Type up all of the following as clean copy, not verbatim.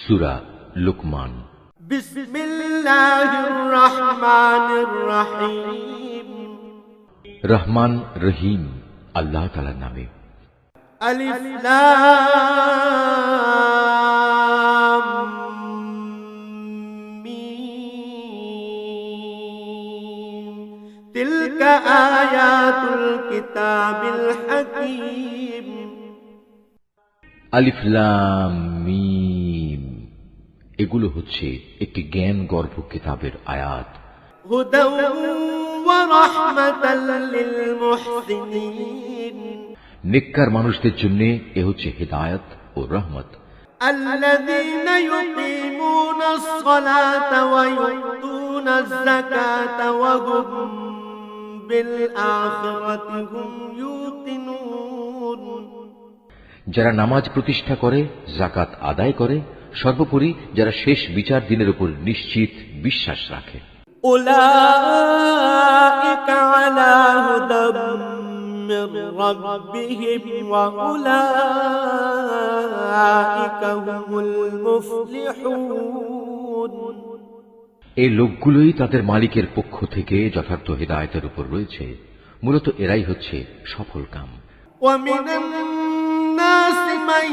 সূরা লুকমান। বিসমিল্লাহির রহমানির রহিম। রহমান রহিম আল্লাহ তাআলার নামে। আলিফ লাম মিম। তিলকা আয়াতুল কিতাবিল হাকীম। আলিফ লাম মিম, এগুলো হচ্ছে একটি জ্ঞান গর্ভ কিতাবের আয়াত। হুদাও ওয়া রাহমাতাল লিল মুহসিনিন। নেককার মানুষদের জন্য এ হচ্ছে হিদায়াত ও রহমত। আল্লাযীনা ইউকিমুনাস সালাতা ওয়া ইউতুনাজ যাকাতা ওয়া হুম বিল আখিরাতি হুম ইউকিনুন। যারা নামাজ প্রতিষ্ঠা করে, যাকাত আদায় করে, সর্বোপরি যারা শেষ বিচার দিনের উপর নিশ্চিত বিশ্বাস রাখে। উলাইকা আলা হুদাম মির রাব্বিহিম ওয়া উলাইকা হুমুল মুফলিহুন। এই লোকগুলোই তাদের মালিকের পক্ষ থেকে যথার্থ হিদায়াতের উপর রয়েছে। মূলত এরাই হচ্ছে সফল কাম। ومن الناس من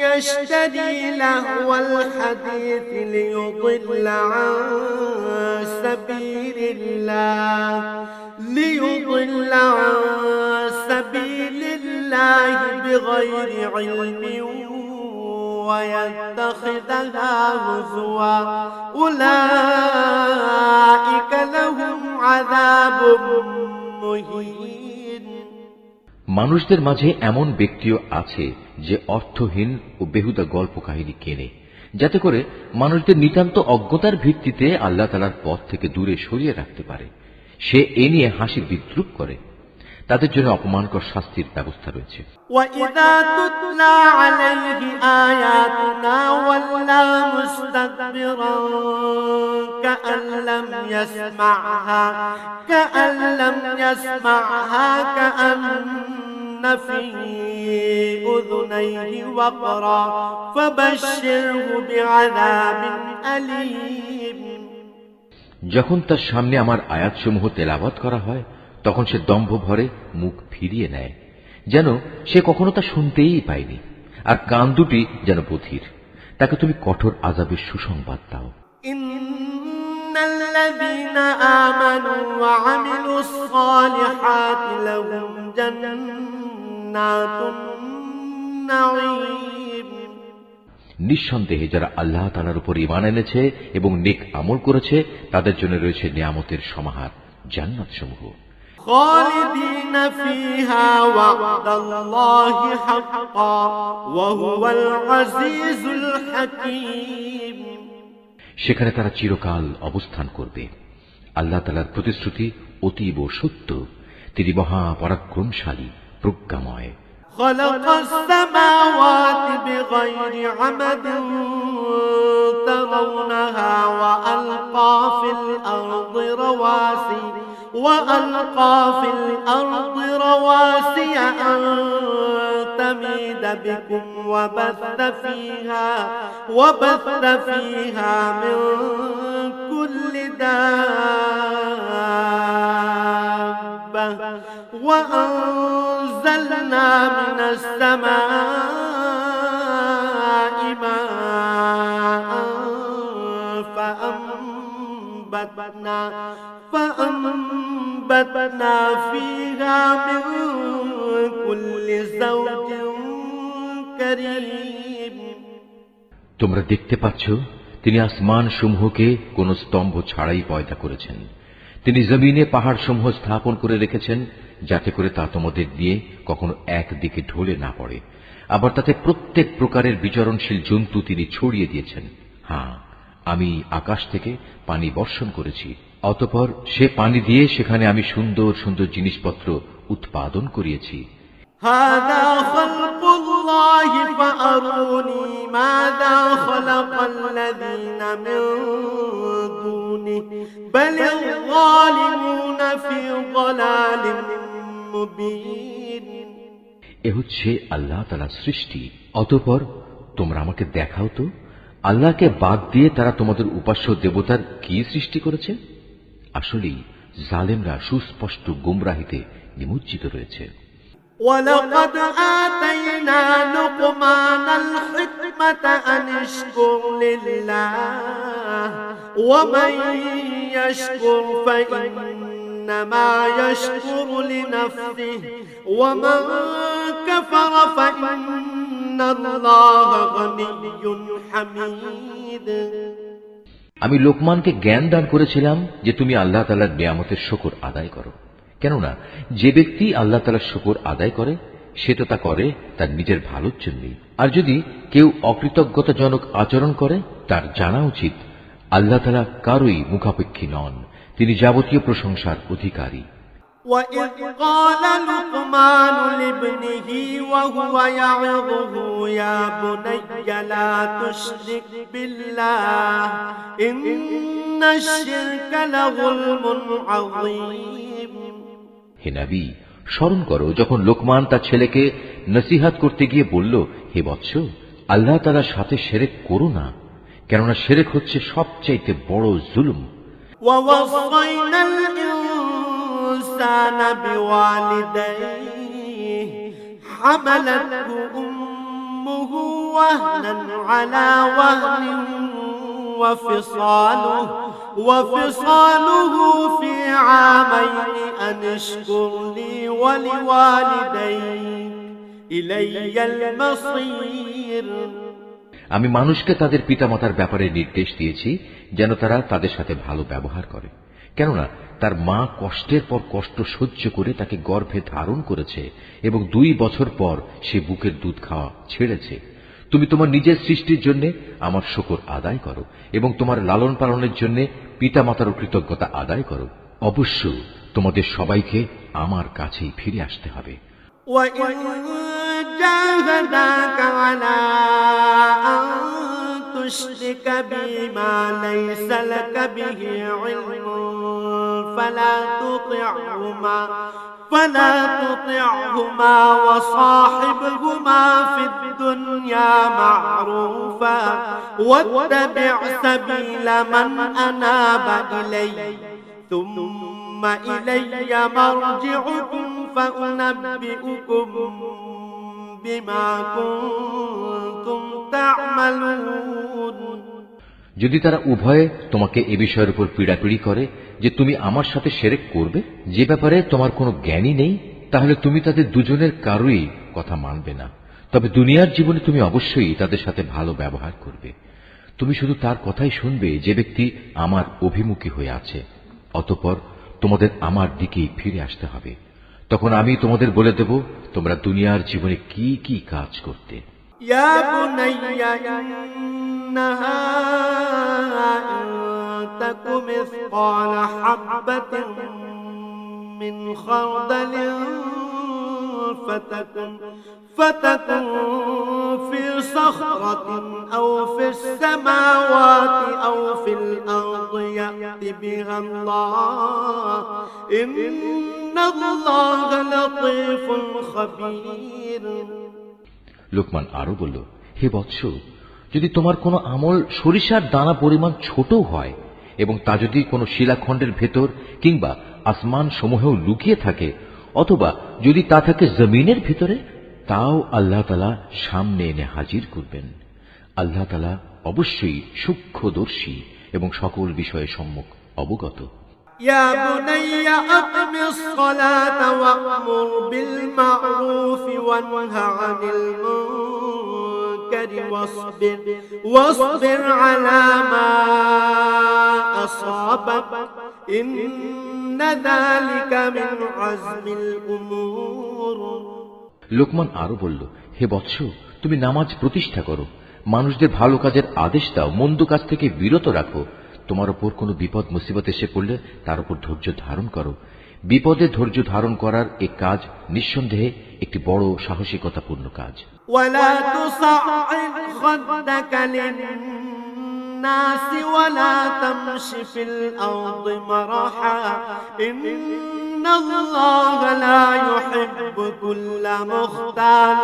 يشتري لهو الحديث ليضل عن سبيل الله بغير علم ويتخذها هزوا أولئك لهم عذاب مهين। মানুষদের মাঝে এমন ব্যক্তিও আছে যে অর্থহীন ও বেহুদা গল্প কাহিনী কেনে, যাতে করে মানুষদের নিতান্ত অজ্ঞতার ভিত্তিতে আল্লাহ তাআলার পথ থেকে দূরে সরিয়ে রাখতে পারে। সে এ নিয়ে হাসির বিদ্রূপ করে। তাদের জন্য অপমানকর শাস্তির ব্যবস্থা রয়েছে। وَإِذَا تُتْلَى عَلَيْهِ آيَاتُنَا وَلَّى مُسْتَكْبِرًا كَأَن لَّمْ يَسْمَعْهَا كَأَنَّ فِي أُذُنَيْهِ وَقْرًا فَبَشِّرْهُ بِعَذَابٍ أَلِيمٍ। যখন তার সামনে আমার আয়াতসমূহ তেলাওয়াত করা হয়, তখন সে দম্ভ ভরে মুখ ফিরিয়ে নেয়, যেন সে কখনো তা শুনতেই পায়নি, আর কান দুটি যেন বধির। তাকে তুমি কঠোর আযাবের সুসংবাদ দাও। ইন্নাল্লাযীনা আমানু ওয়া আমিলুস সালিহাতি লাহুম জান্নাতুন নাঈম। নিঃসন্দেহে যারা আল্লাহ তাআলার উপর ঈমান এনেছে এবং নেক আমল করেছে, তাদের জন্য রয়েছে নিয়ামতের সমাহার, জান্নাত সমূহ। খালিদিনা ফিহা ওয়া'দাল্লাহি হাক্কা ওয়া হুয়াল আজিজুল হাকীম। সেখানে তারা চিরকাল অবস্থান করবে। আল্লাহ তাআলার প্রতিশ্রুতি অতীব সত্য। তিনি মহা পরাক্রমশালী, প্রজ্ঞাময়। খালাকাস সামাওয়াতি বিগাইরি আমাদিন তারাউনাহা ওয়া আলকা ফিল আরদি রাওয়াসি আন তামিদা বিকুম ওয়া বাথা ফিহা মিন কুল্লি দাব্বাহ ওয়া أنزلنا من السماء ماء فأنبتنا فيها من كل زوج كريم। তোমরা দেখতে পাচ্ছ, তিনি আসমান সমূহকে কোন স্তম্ভ ছাড়াই পয়দা করেছেন। তিনি জমিনে পাহাড় সমূহ স্থাপন করে রেখেছেন, যাতে করে তা তোমাদের দিয়ে কখনো একদিকে ঢলে না পড়ে। আবার তাতে প্রত্যেক প্রকারের বিচরণশীল জন্তু তিনি ছড়িয়ে দিয়েছেন। হ্যাঁ, আমি আকাশ থেকে পানি বর্ষণ করেছি, অতঃপর সে পানি দিয়ে সেখানে আমি সুন্দর সুন্দর জিনিসপত্র উৎপাদন করিয়েছি। هذا خلق الله فأروني ماذا خلق الذين من دونه بل الظالمون في ضلال مبين। এ হচ্ছে আল্লাহ তাআলার সৃষ্টি। অতঃপর তোমরা আমাকে দেখাও তো, আল্লাহকে বাদ দিয়ে তারা তোমাদের উপাস্য দেবতার কি সৃষ্টি করেছে? আসলেই জালেমরা সুস্পষ্ট গুমরাহিতে নিমজ্জিত রয়েছে। ولقد آتينا لقمان الحكمة أن اشكر لله ومن يشكر فإنما يشكر لنفسه ومن كفر فإن الله غني حميد। আমি লোকমানকে জ্ঞান দান করেছিলাম যে তুমি আল্লাহ তাআলার নিয়ামতের শুকর আদায় করো, কেননা যে ব্যক্তি আল্লাহ তাআলার শুকর আদায় করে সে তো তা করে তার নিজের ভালোর জন্যই। আর যদি কেউ অকৃতজ্ঞতাজনক আচরণ করে তার জানা উচিত আল্লাহ তাআলা কারোই মুখাপেক্ষী নন, তিনি যাবতীয় প্রশংসার অধিকারী। وَإِذْ قَالَ لُقْمَانُ لِابْنِهِ وَهُوَ يَعِظُهُ يَا بُنَيَّ لَا تُشْرِكْ بِاللَّهِ إِنَّ الشِّرْكَ لَظُلْمٌ عَظِيمٌ। হে নবী, স্মরণ করো যখন লোকমান তার ছেলেকে নসিহত করতে গিয়ে বলল, হে বৎস, আল্লাহ তাআলার সাথে শিরক করো না, কেননা শিরক হচ্ছে সবচাইতে বড় জুলুম। وَوَصَّيْنَا الْإِنسَانَ بِوَالِدَيْهِ حَمَلَتْهُ أُمُّهُ وَهْنًا عَلَى وَهْنٍ وفصاله في عامين أن اشكر لي ولوالديك إلي المصير। আমি মানুষকে তাদের পিতামাতার ব্যাপারে নির্দেশ দিয়েছি যেন তারা তাদের সাথে ভালো ব্যবহার করে, কেননা তার মা কষ্টের পর কষ্ট সহ্য করে তাকে গর্ভে ধারণ করেছে এবং 2 বছর পর সে বুকের দুধ খাওয়া ছেড়েছে। তুমি তোমার নিজের সৃষ্টির জন্য আমার শুকর আদায় করো এবং তোমার লালন পালনের জন্য পিতামাতার কৃতজ্ঞতা আদায় করো। অবশ্য তোমাদের সবাইকে আমার কাছেই ফিরে আসতে হবে। وَإِن جَاهَدَاكَ عَلَىٰ أَن تُشْرِكَ بِي مَا لَيْسَ لَكَ بِهِ عِلْمٌ فلا تطعهما وصاحبهما في الدنيا معروفا واتبع سبيل من أناب إلي ثم إلي مرجعكم فأنبئكم بما كنتم تعملون। যদি তারা উভয়ে তোমাকে এ বিষয়ের উপর পীড়াপিড়ি করে যে তুমি আমার সাথে শিরক করবে, যে ব্যাপারে তোমার কোনো জ্ঞানই নেই, তাহলে তুমি তাদের দুজনের কারোই কথা মানবে না। তবে দুনিয়ার জীবনে তুমি অবশ্যই তাদের সাথে ভালো ব্যবহার করবে। তুমি শুধু তার কথাই শুনবে যে ব্যক্তি আমার অভিমুখী হয়ে আছে। অতঃপর তোমাদের আমার দিকেই ফিরে আসতে হবে। তখন আমি তোমাদের বলে দেব তোমরা দুনিয়ার জীবনে কি কি কাজ করতে। ইয়া বুনাইয়া ইন্নাহা ইন তাকু মিসকালা হাববাতিন মিন খারদালিন فتكن في صخرة أو في السماوات أو في الأرض يأت بها الله إن الله لطيف خبير। লোকমান আরো বলল, হে বৎস, যদি তোমার কোনো আমল সরিষার দানা পরিমাণ ছোট হয় এবং তা যদি কোনো শিলাখণ্ডের ভেতর কিংবা আসমান সমূহেও লুকিয়ে থাকে, অথবা যদি তা থাকে জমিনের ভিতরে, তাও আল্লাহ তাআলা সামনে এনে হাজির করবেন। আল্লাহ তাআলা অবশ্যই সূক্ষ্মদর্শী এবং সকল বিষয়ে সম্যক অবগত। يا بني أقم الصلاة وأمر بالمعروف وانه عن المنكر واصبر على ما أصابك إن ذلك من عزم الأمور। লোকমান আরো বলল, হে বৎস, তুমি নামাজ প্রতিষ্ঠা করো, মানুষদের ভালো কাজের আদেশ দাও, মন্দ কাজ থেকে বিরত রাখো। তোমার উপর কোনো বিপদ মুসিবত এসে পড়লে তার উপর ধৈর্য ধারণ করো। বিপদে ধৈর্য ধারণ করার এই কাজ নিঃসন্দেহে একটি বড় সাহসিকতাপূর্ণ কাজ। ولا تصعد خدك للناس ولا تمش في الأرض مرحا إن الله لا يحب كل مختال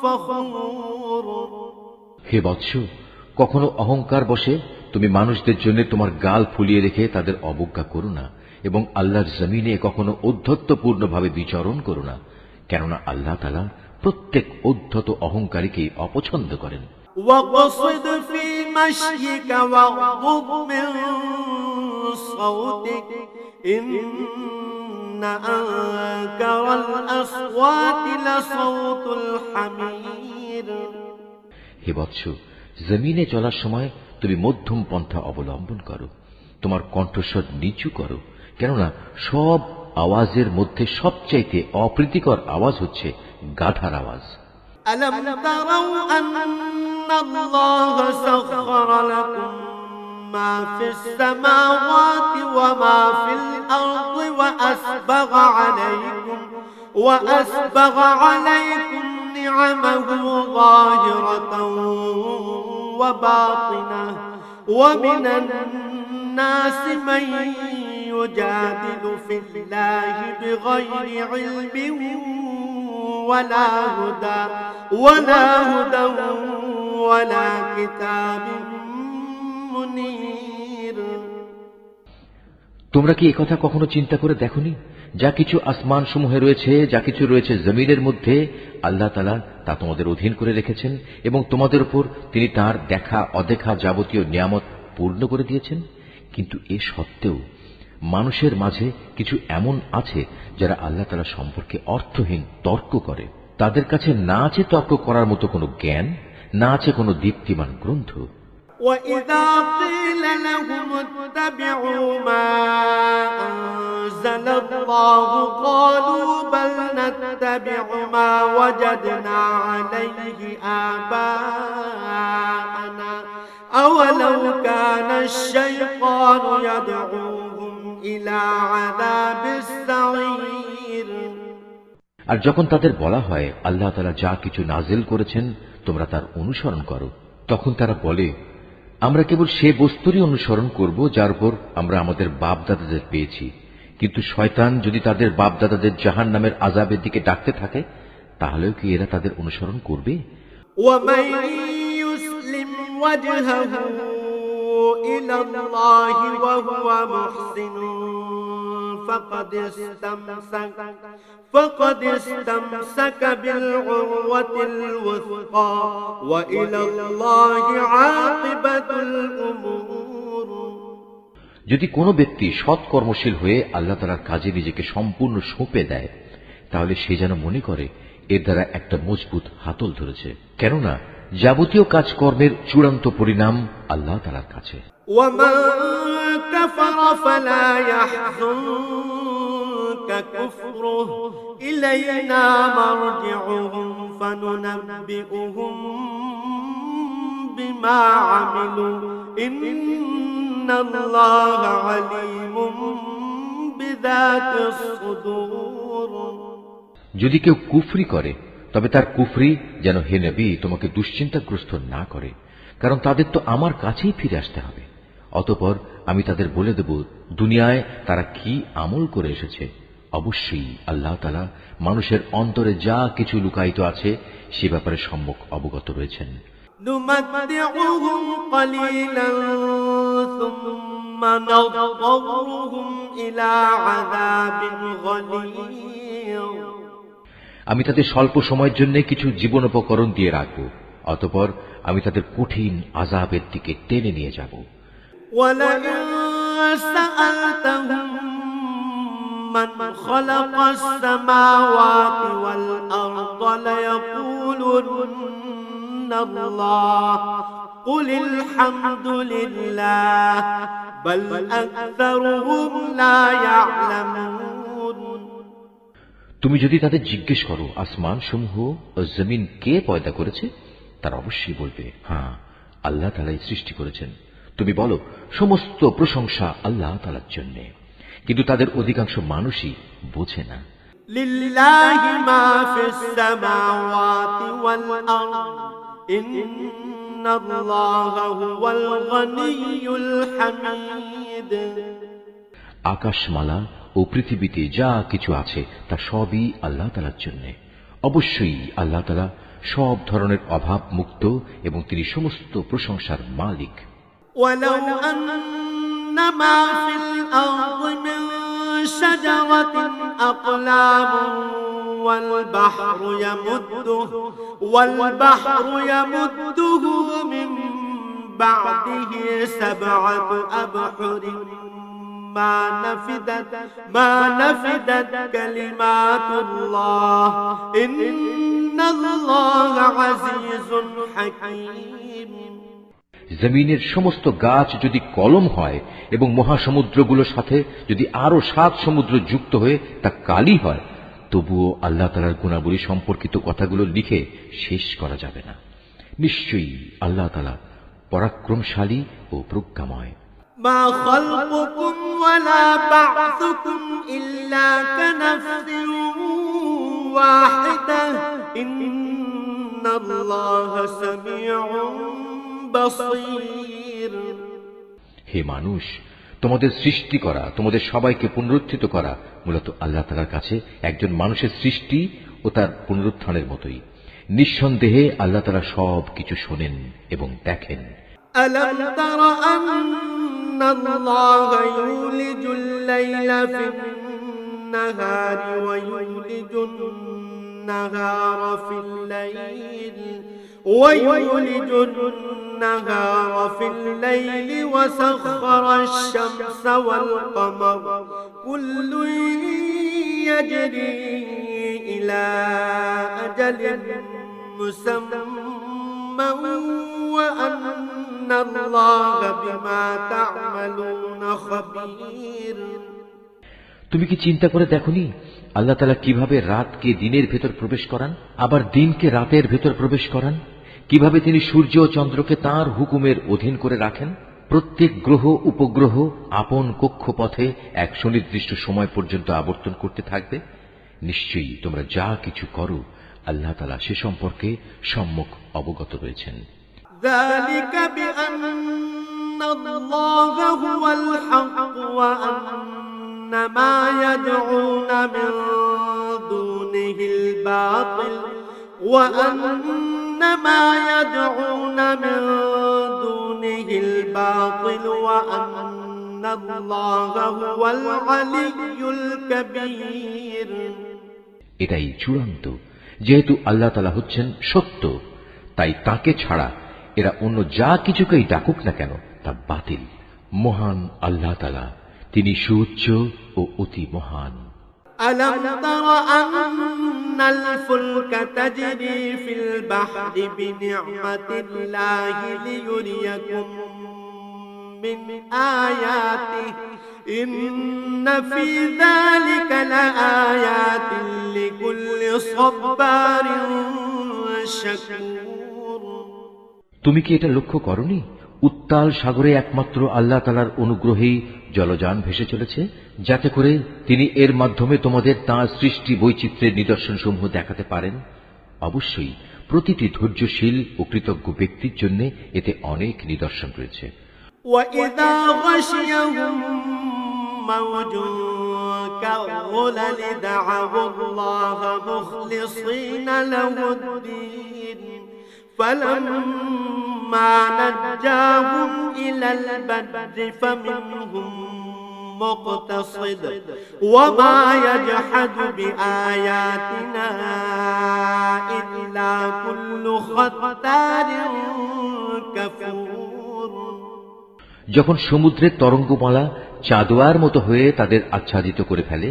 فخور। হে বৎস, কখনো অহংকার বশে তুমি মানুষদের জন্য তোমার গাল ফুলিয়ে রেখে তাদের অবজ্ঞা করো না, এবং আল্লাহর জমিনে কখনো ঔদ্ধত্যপূর্ণভাবে বিচরণ করো না, কেননা আল্লাহ তাআলা প্রত্যেক ঔদ্ধত অহংকারীকে অপছন্দ করেন। واقصد في مشيك واغضض من صوتك إن أنكر الأصوات لصوت الحمير। হে বৎস, জমিনে চলার সময় তুমি মধ্যম পন্থা অবলম্বন করো, তোমার কণ্ঠস্বর নিচু করো, কেননা সব আওয়াজের মধ্যে সবচাইতে অপ্রীতিকর আওয়াজ হচ্ছে গাধার আওয়াজ। ألم تروا أن الله سخر لكم ما في السماوات وما في الأرض وأسبغ عليكم نعمه ظاهرة وباطنة ومن الناس من يجادل في الله بغير علم ولا هدى ولا كتاب منير। তোমরা কি একথা কখনো চিন্তা করে দেখোনি? যা কিছু আসমান সমূহে রয়েছে, যা কিছু রয়েছে জমিনের মধ্যে, আল্লাহ তাআলা তা তোমাদের অধীন করে রেখেছেন, এবং তোমাদের উপর তিনি তার দেখা অদেখা যাবতীয় নিয়ামত পূর্ণ করে দিয়েছেন। কিন্তু এ সত্ত্বেও মানুষের মাঝে কিছু এমন আছে যারা আল্লাহ তাআলা সম্পর্কে অর্থহীন তর্ক করে। তাদের কাছে না আছে তর্ক করার মতো কোনো জ্ঞান, না আছে কোনো দীপ্তিমান গ্রন্থ। وَإِذَا قِيلَ لَهُمُ اتَّبِعُوا مَا أَنزَلَ اللَّهُ قَالُوا بَلْ نَتَّبِعُ مَا وَجَدْنَا عَلَيْهِ آبَاءَنَا أَوَلَوْ كَانَ الشَّيْطَانُ يَدْعُوهُمْ إِلَى عَذَابِ السَّعِيرِ। আর যখন তাদের বলা হয় আল্লাহ তাআলা যা কিছু নাজিল করেছেন তোমরা তার অনুসরণ করো, তখন তারা বলে আমরা কেবল সে বস্তুরই অনুসরণ করব যার উপর আমরা আমাদের বাপ দাদাদের পেয়েছি। কিন্তু শয়তান যদি তাদের বাপ দাদাদের জাহান্নামের আযাবের দিকে ডাকতে থাকে, তাহলেও কি এরা তাদের অনুসরণ করবে? وَمَن يُسْلِمْ وَجْهَهُ إِلَى اللَّهِ وَهُوَ مُحْسِنٌ فقد استمسك بالعروة الوثقى وإلى الله عاقبة الأمور। যদি কোনো ব্যক্তি সৎ কর্মশীল হয়ে আল্লাহ তাআলার কাজে নিজেকে সম্পূর্ণ সঁপে দেয়, তাহলে সে যেন মনে করে এর দ্বারা একটা মজবুত হাতল ধরেছে, কেননা যাবতীয় কাজকর্মের চূড়ান্ত পরিণাম আল্লাহ তাআলার কাছে। ومن كفر فلا يحزنك كفره إلينا مرجعهم فننبئهم بما عملوا إن الله عليم بذات الصدور। যদি কেউ কুফরি করে তবে তার কুফরি যেন হে নবী তোমাকে দুশ্চিন্তাগ্রস্ত না করে, কারণ তাদের তো আমার কাছেই ফিরে আসতে হবে। অতঃপর আমি তাদের বলে দেব দুনিয়ায় তারা কি আমল করে এসেছে। অবশ্যই আল্লাহ তাআলা মানুষের অন্তরে যা কিছু লুকায়িত আছে সে ব্যাপারে সম্যক অবগত রয়েছেন। نمتعهم قليلا ثم نضطرهم إلى عذاب غليظ। আমি তাদের স্বল্প সময়ের জন্য কিছু জীবনোপকরণ দিয়ে রাখব, অতঃপর আমি তাদের কঠিন আযাবের দিকে টেনে নিয়ে যাব। وَلَئِن سَأَلْتَهُم مَّنْ خَلَقَ السَّمَاوَاتِ وَالْأَرْضَ لَيَقُولُنَّ اللَّهُ قُلِ الْحَمْدُ لِلَّهِ بَلْ أَكْثَرُهُمْ لَا يَعْلَمُونَ। তুমি যদি তাদের জিজ্ঞেস করো আসমান সমূহ ও জমিন কে পয়দা করেছে, তারা অবশ্যই বলবে হ্যাঁ আল্লাহ তাআলাই সৃষ্টি করেছেন। তুমি বলো সমস্ত প্রশংসা আল্লাহ তাআলার জন্য, কিন্তু তাদের অধিকাংশ মানুষই বোঝে না। লিল্লাহি মা ফিস সামাওয়াতি ওয়াল আরদ ইন্নাল্লাহা হুয়াল গনিয়্যুল হামিদ। আকাশমালা ও পৃথিবীতে যা কিছু আছে তা সবই আল্লাহ তাআলার জন্য। অবশ্যই আল্লাহ তাআলা সব ধরনের অভাব মুক্ত এবং তিনি সমস্ত প্রশংসার মালিক। ولو أن ما في الأرض من شجرة أقلام والبحر يمده من بعده 7 أبحر ما نفدت كلمات الله إن الله عزيز حكيم। জমিনের সমস্ত গাছ যদি কলম হয় এবং মহাসমুদ্রগুলোর সাথে যদি আরো 7 সমুদ্র যুক্ত হয়ে তা কালি হয়, তবুও আল্লাহ তাআলার গুণাবলী সম্পর্কিত কথাগুলো লিখে শেষ করা যাবে না। নিশ্চয়ই আল্লাহ তাআলা পরাক্রমশালী ও প্রজ্ঞাময়। ما خلقكم ولا بعثكم إلا كنفس واحدة إن الله سميع بصير। হে মানুষ, তোমাদের সৃষ্টি করা, তোমাদের সবাইকে পুনরুত্থিত করা মূলত আল্লাহ তাআলার কাছে একজন মানুষের সৃষ্টি ও তার পুনরুত্থানের মতোই। নিঃসন্দেহে আল্লাহ তাআলা সব কিছু শোনেন এবং দেখেন। ألم تر أن الله يولج الليل في النهار ويولج النهار في الليل وسخر الشمس والقمر كل يجري إلى أجل مسمى وأن الله بما تعملون خبير। তুমি কি চিন্তা করে দেখোনি আল্লাহ তাআলা কিভাবে রাতকে দিনের ভেতর প্রবেশ করান, আবার দিনকে রাতের ভেতর প্রবেশ করান? কিভাবে তিনি সূর্য ও চন্দ্রকে তাঁর হুকুমের অধীন করে রাখেন? প্রত্যেক গ্রহ উপগ্রহ আপন কক্ষপথে এক সুনির্দিষ্ট সময় পর্যন্ত আবর্তন করতে থাকবে। নিশ্চয়ই তোমরা যা কিছু করো আল্লাহ তাআলা সে সম্পর্কে সম্যক অবগত রয়েছেন। ذلك بأن الله هو الحق وأن ما يدعون من دونه الباطل وأن الله هو العلي الكبير। এটাই চূড়ান্ত। যেহেতু আল্লাহ তাআলা হচ্ছেন সত্য, তাই তাকে ছাড়া এরা অন্য যা কিছুকেই ডাকুক না কেন তা বাতিল। মহান আল্লাহ তাআলা, তিনি সুউচ্চ ও অতি মহান। ألم تر أن الفلك تجري في البحر بنعمة الله ليريكم من آياته إن في ذلك لآيات لكل صبار شكور। তুমি কি এটা লক্ষ্য করনি? উত্তাল সাগরে একমাত্র আল্লাহ তাআলার অনুগ্রহেই জলযান ভেসে চলেছে, যাতে করে তিনি এর মাধ্যমে তোমাদের তাঁর সৃষ্টি বৈচিত্র্যের নিদর্শনসমূহ দেখাতে পারেন। অবশ্যই প্রতিটি ধৈর্যশীল ও কৃতজ্ঞ ব্যক্তির জন্য এতে অনেক নিদর্শন রয়েছে। وَإِذَا غَشِيَهُم مَّوْجٌ كَالظُّلَلِ دَعَوُا اللَّهَ مُخْلِصِينَ لَهُ الدِّينَ فَلَمَّا نَجَّاهُمْ إِلَى الْبَرِّ فَمِنْهُم مُّقْتَصِدٌ وَمَا يَجْحَدُ بِآيَاتِنَا إِلَّا كُلُّ خَتَّارٍ كَفُورٍ। যখন সমুদ্রের তরঙ্গমালা চাঁদোয়ার মতো হয়ে তাদের আচ্ছাদিত করে ফেলে,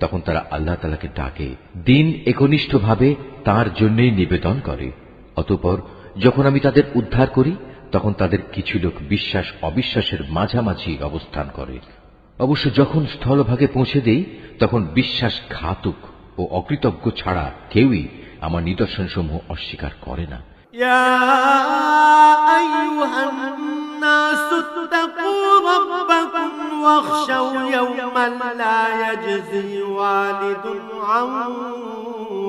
তখন তারা আল্লাহ তাআলাকে ডাকে, দিন একনিষ্ঠভাবে তাঁর জন্যই নিবেদন করে। অতঃপর যখন আমি তাদের উদ্ধার করি, তখন তাদের কিছু লোক বিশ্বাস অবিশ্বাসের মাঝামাঝি অবস্থান করে। অবশ্য যখন স্থলভাগে পৌঁছে দেই, তখন বিশ্বাসঘাতক ও অকৃতজ্ঞ ছাড়া কেউই আমার নিদর্শনসমূহ অস্বীকার করে না। يا أيها الناس اتقوا ربكم واخشوا يوما لا يجزي والد عن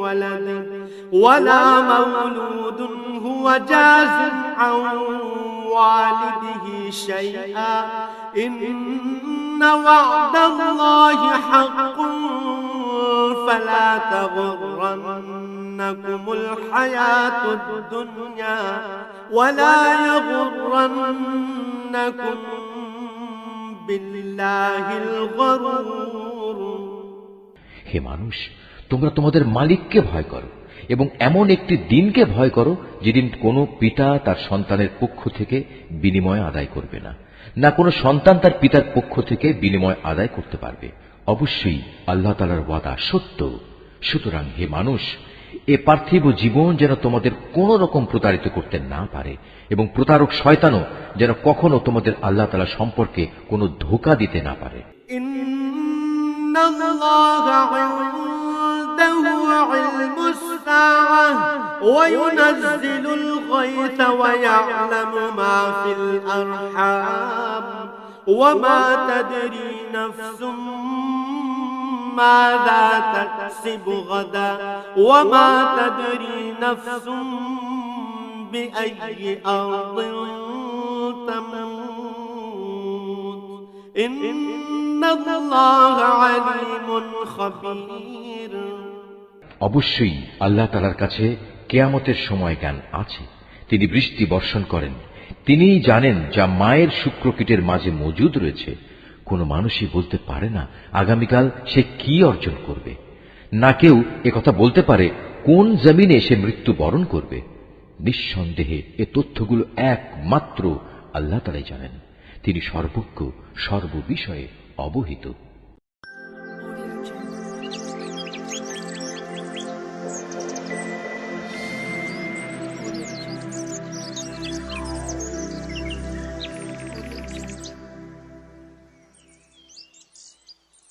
ولده ولا مولود هو جاز عن والده شيئا إن وعد الله حق فلا تغرن تغرنكم الحياة الدنيا ولا يغرنكم بالله الغرور হে মানুষ, তোমরা তোমাদের মালিককে ভয় করো এবং এমন একটি দিনকে ভয় করো যেদিন কোনো পিতা তার সন্তানের পক্ষ থেকে বিনিময় আদায় করবে না, না কোনো সন্তান তার পিতার পক্ষ থেকে বিনিময় আদায় করতে পারবে। অবশ্যই আল্লাহ তাআলার ওয়াদা সত্য। সুতরাং হে মানুষ, এ পার্থিব জীবন যেন তোমাদের কোন রকম প্রতারিত করতে না পারে এবং প্রতারক শয়তানও যেন কখনো তোমাদের আল্লাহ তাআলা সম্পর্কে কোনো ধোঁকা দিতে না পারে। ইন্নাল্লাহা ইনদাহু ইলমুস সাআহ ওয়া ইউনাজ্জিলুল গায়থা ওয়া ইয়া'লামু মা ফিল আরহাম ওয়া মা তাদরি নাফসুম ماذا تكسب غدا وما تدري نفس بأي أرض تموت إن الله عليم خبير অবশ্যই আল্লাহ তাআলার কাছে কিয়ামতের সময় জ্ঞান আছে। তিনি বৃষ্টি বর্ষণ করেন, তিনিই জানেন যা মায়ের শুক্রকীটের মাঝে মজুদ রয়েছে। কোনো মানুষই বলতে পারে না আগামীকাল সে কি অর্জন করবে, না কেউ একথা বলতে পারে কোন জমিনে সে মৃত্যু বরণ করবে। নিঃসন্দেহে এ তথ্যগুলো একমাত্র আল্লাহ তাআলাই জানেন। তিনি সর্বজ্ঞ, সর্ববিষয়ে অবহিত।